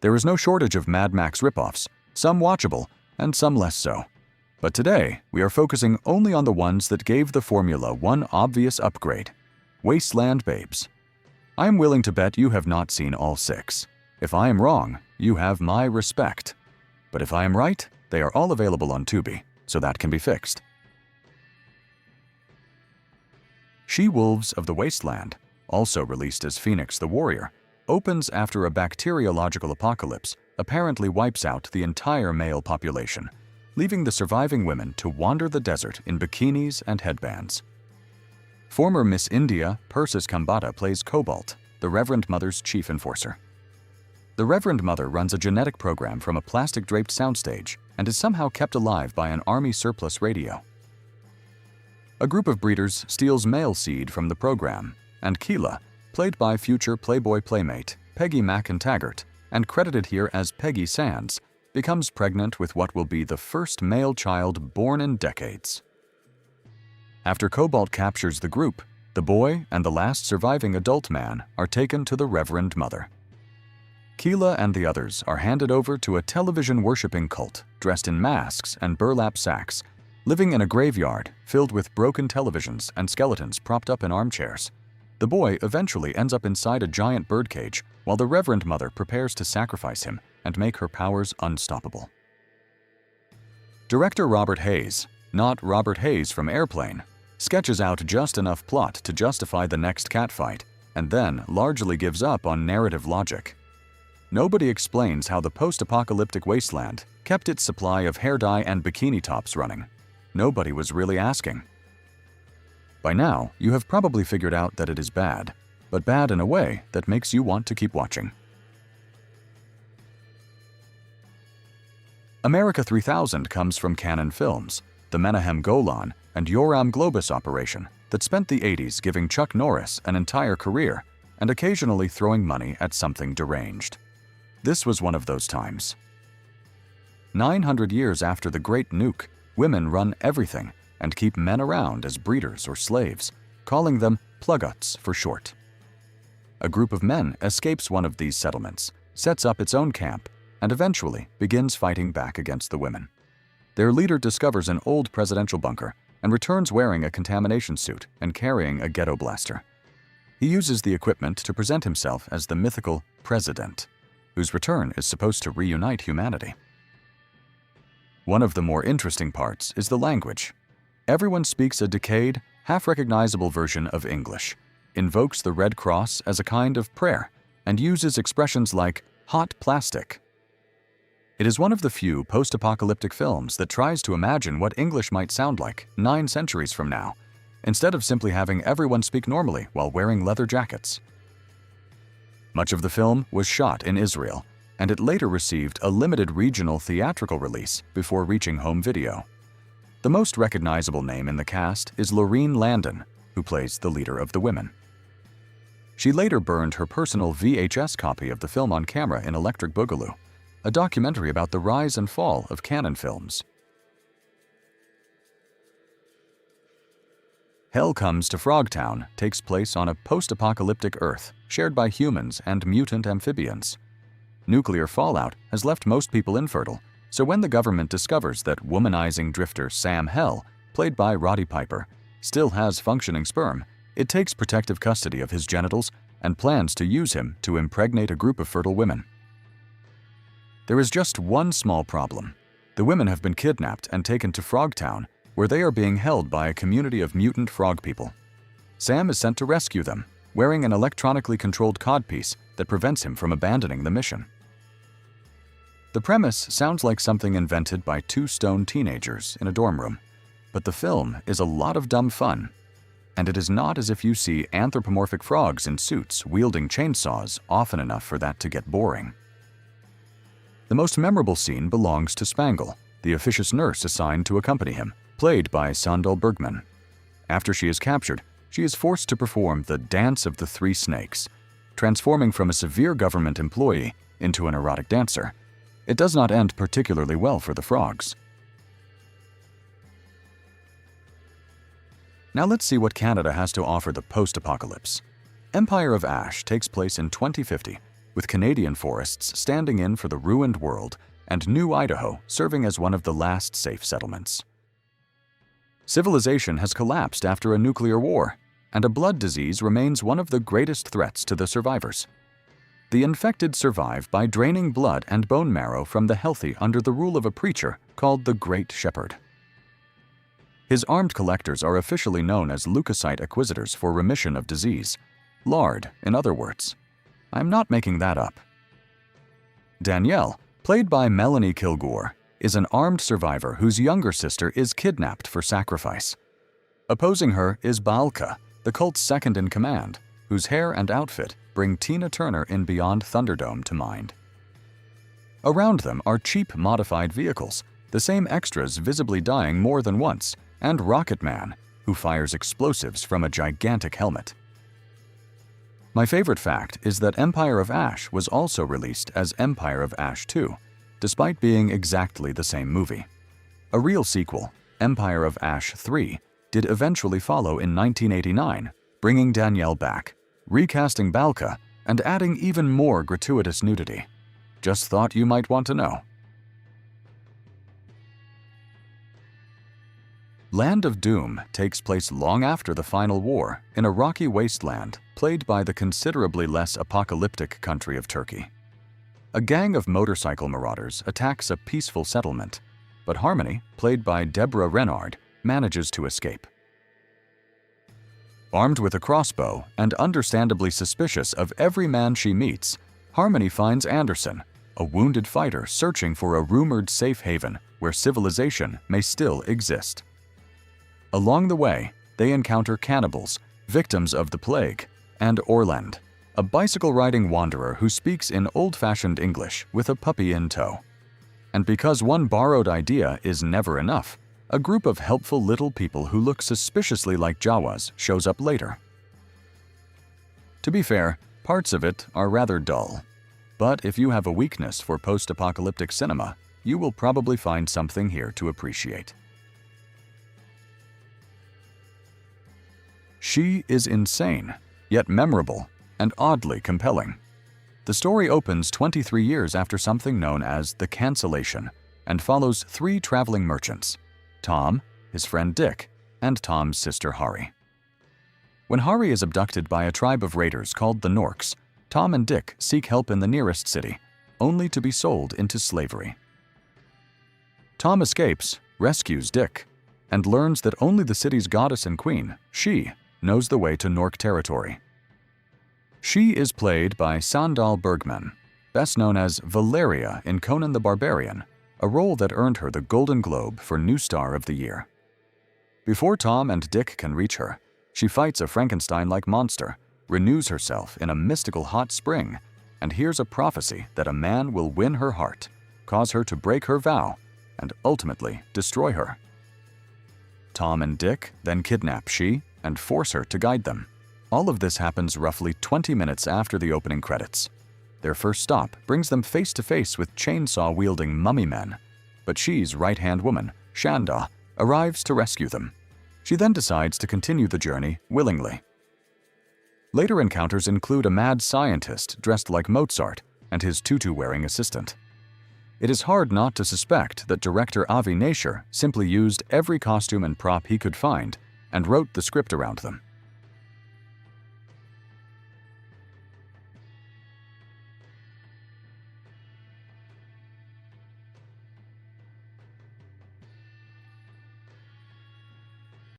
There is no shortage of Mad Max ripoffs, some watchable and some less so. But today, we are focusing only on the ones that gave the formula one obvious upgrade: Wasteland babes. I am willing to bet you have not seen all 6. If I am wrong, you have my respect. But if I am right, they are all available on Tubi, so that can be fixed. She-Wolves of the Wasteland, also released as Phoenix the Warrior, opens after a bacteriological apocalypse apparently wipes out the entire male population, leaving the surviving women to wander the desert in bikinis and headbands. Former Miss India Persis Kambata plays Cobalt, the Reverend Mother's chief enforcer. The Reverend Mother runs a genetic program from a plastic-draped soundstage and is somehow kept alive by an army surplus radio. A group of breeders steals male seed from the program, and Keela, played by future Playboy playmate Peggy McIntaggart and credited here as Peggy Sands, becomes pregnant with what will be the first male child born in decades. After Cobalt captures the group, the boy and the last surviving adult man are taken to the Reverend Mother. Keela and the others are handed over to a television-worshipping cult dressed in masks and burlap sacks, living in a graveyard filled with broken televisions and skeletons propped up in armchairs. The boy eventually ends up inside a giant birdcage while the Reverend Mother prepares to sacrifice him and make her powers unstoppable. Director Robert Hayes, not Robert Hayes from Airplane, sketches out just enough plot to justify the next catfight and then largely gives up on narrative logic. Nobody explains how the post-apocalyptic wasteland kept its supply of hair dye and bikini tops running. Nobody was really asking. By now, you have probably figured out that it is bad, but bad in a way that makes you want to keep watching. America 3000 comes from Cannon Films, the Menahem Golan and Yoram Globus operation that spent the 80s giving Chuck Norris an entire career and occasionally throwing money at something deranged. This was one of those times. 900 years after the Great Nuke, women run everything and keep men around as breeders or slaves, calling them pluguts for short. A group of men escapes one of these settlements, sets up its own camp, and eventually begins fighting back against the women. Their leader discovers an old presidential bunker and returns wearing a contamination suit and carrying a ghetto blaster. He uses the equipment to present himself as the mythical president, whose return is supposed to reunite humanity. One of the more interesting parts is the language. Everyone speaks a decayed, half-recognizable version of English, invokes the Red Cross as a kind of prayer, and uses expressions like hot plastic. It is one of the few post-apocalyptic films that tries to imagine what English might sound like 9 centuries from now, instead of simply having everyone speak normally while wearing leather jackets. Much of the film was shot in Israel, and it later received a limited regional theatrical release before reaching home video. The most recognizable name in the cast is Laureen Landon, who plays the leader of the women. She later burned her personal VHS copy of the film on camera in Electric Boogaloo, a documentary about the rise and fall of Cannon Films. Hell Comes to Frogtown takes place on a post-apocalyptic Earth shared by humans and mutant amphibians. Nuclear fallout has left most people infertile, so when the government discovers that womanizing drifter Sam Hell, played by Roddy Piper, still has functioning sperm, it takes protective custody of his genitals and plans to use him to impregnate a group of fertile women. There is just one small problem. The women have been kidnapped and taken to Frogtown, where they are being held by a community of mutant frog people. Sam is sent to rescue them, wearing an electronically controlled codpiece that prevents him from abandoning the mission. The premise sounds like something invented by 2 stone teenagers in a dorm room, but the film is a lot of dumb fun. And it is not as if you see anthropomorphic frogs in suits wielding chainsaws often enough for that to get boring. The most memorable scene belongs to Spangle, the officious nurse assigned to accompany him, played by Sandal Bergman. After she is captured, she is forced to perform the Dance of the 3 Snakes, transforming from a severe government employee into an erotic dancer. It does not end particularly well for the frogs. Now let's see what Canada has to offer the post-apocalypse. Empire of Ash takes place in 2050 with Canadian forests standing in for the ruined world and New Idaho serving as one of the last safe settlements. Civilization has collapsed after a nuclear war, and a blood disease remains one of the greatest threats to the survivors. The infected survive by draining blood and bone marrow from the healthy under the rule of a preacher called the Great Shepherd. His armed collectors are officially known as leukocyte acquisitors for remission of disease. Lard, in other words. I'm not making that up. Danielle, played by Melanie Kilgore, is an armed survivor whose younger sister is kidnapped for sacrifice. Opposing her is Balka, the cult's second-in-command, whose hair and outfit bring Tina Turner in Beyond Thunderdome to mind. Around them are cheap modified vehicles, the same extras visibly dying more than once, and Rocket Man, who fires explosives from a gigantic helmet. My favorite fact is that Empire of Ash was also released as Empire of Ash 2, despite being exactly the same movie. A real sequel, Empire of Ash 3, did eventually follow in 1989, bringing Danielle back, recasting Balka, and adding even more gratuitous nudity. Just thought you might want to know. Land of Doom takes place long after the final war in a rocky wasteland played by the considerably less apocalyptic country of Turkey. A gang of motorcycle marauders attacks a peaceful settlement, but Harmony, played by Deborah Renard, manages to escape. Armed with a crossbow and understandably suspicious of every man she meets, Harmony finds Anderson, a wounded fighter searching for a rumored safe haven where civilization may still exist. Along the way, they encounter cannibals, victims of the plague, and Orland, a bicycle-riding wanderer who speaks in old-fashioned English with a puppy in tow. And because one borrowed idea is never enough, a group of helpful little people who look suspiciously like Jawas shows up later. To be fair, parts of it are rather dull. But if you have a weakness for post-apocalyptic cinema, you will probably find something here to appreciate. She is insane, yet memorable and oddly compelling. The story opens 23 years after something known as the Cancellation and follows 3 traveling merchants, Tom, his friend Dick, and Tom's sister Hari. When Hari is abducted by a tribe of raiders called the Norks, Tom and Dick seek help in the nearest city, only to be sold into slavery. Tom escapes, rescues Dick, and learns that only the city's goddess and queen, She, knows the way to Nork territory. She is played by Sandal Bergman, best known as Valeria in Conan the Barbarian, a role that earned her the Golden Globe for New Star of the Year. Before Tom and Dick can reach her, she fights a Frankenstein-like monster, renews herself in a mystical hot spring, and hears a prophecy that a man will win her heart, cause her to break her vow, and ultimately destroy her. Tom and Dick then kidnap She and force her to guide them. All of this happens roughly 20 minutes after the opening credits. Their first stop brings them face to face with chainsaw-wielding mummy men, but She's right-hand woman, Shanda, arrives to rescue them. She then decides to continue the journey willingly. Later encounters include a mad scientist dressed like Mozart and his tutu-wearing assistant. It is hard not to suspect that director Avi Nasher simply used every costume and prop he could find and wrote the script around them.